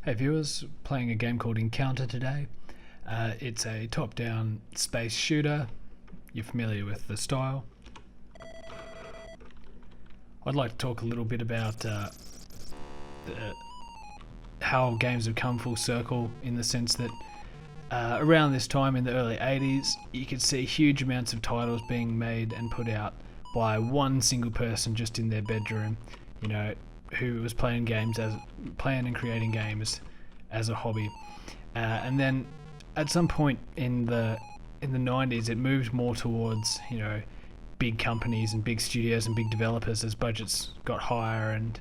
Hey viewers, playing a game called Encounter today. It's a top-down space shooter. You're familiar with the style. I'd like to talk a little bit about how games have come full circle, in the sense that around this time in the early 80s you could see huge amounts of titles being made and put out by one single person just in their bedroom, you know, who was playing and creating games as a hobby. And then at some point in the 90s it moved more towards, you know, big companies and big studios and big developers as budgets got higher, and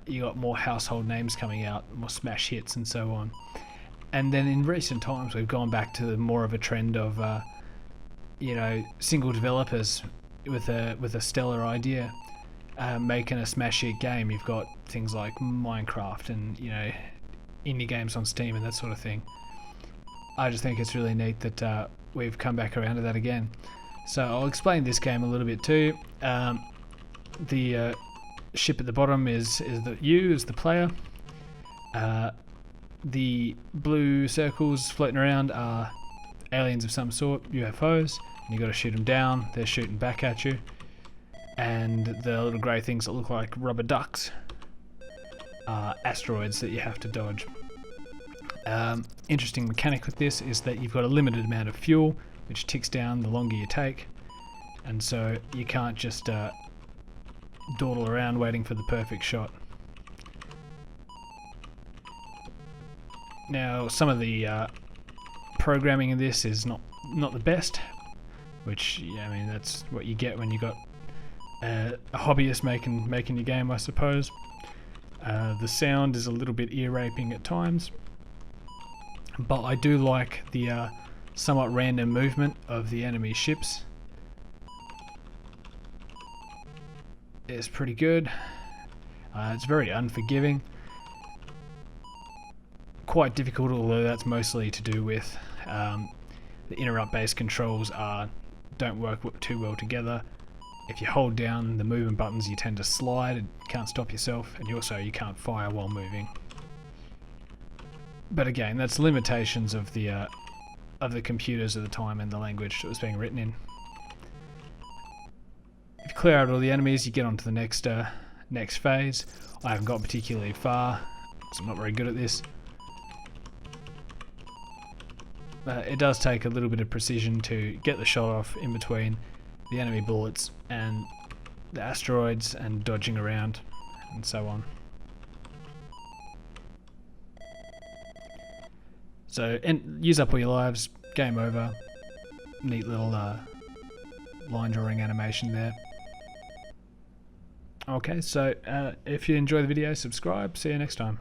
you got more household names coming out, more smash hits and so on. And then in recent times we've gone back to more of a trend of you know, single developers with a stellar idea making a smash hit game. You've got things like Minecraft and, you know, indie games on Steam and that sort of thing. I just think it's really neat that we've come back around to that again. So I'll explain this game a little bit too. The ship at the bottom is you as the player. The blue circles floating around are aliens of some sort, UFOs, and you got to shoot them down. They're shooting back at you. And the little grey things that look like rubber ducks are asteroids that you have to dodge. Interesting mechanic with this is that you've got a limited amount of fuel, which ticks down the longer you take, and so you can't just dawdle around waiting for the perfect shot. Now, some of the programming in this is not the best, which, yeah, I mean, that's what you get when you got a hobbyist making your game, I suppose. The sound is a little bit ear-raping at times, but I do like the somewhat random movement of the enemy ships. It's pretty good. It's very unforgiving. Quite difficult, although that's mostly to do with the interrupt-based controls don't work too well together. If you hold down the movement buttons, you tend to slide and can't stop yourself, and you can't fire while moving. But again, that's limitations of the computers at the time and the language it was being written in. If you clear out all the enemies, you get on to the next phase. I haven't got particularly far because I'm not very good at this. It does take a little bit of precision to get the shot off in between the enemy bullets and the asteroids, and dodging around and so on. So, and use up all your lives, game over. Neat little line drawing animation there. Okay, so if you enjoy the video, subscribe. See you next time.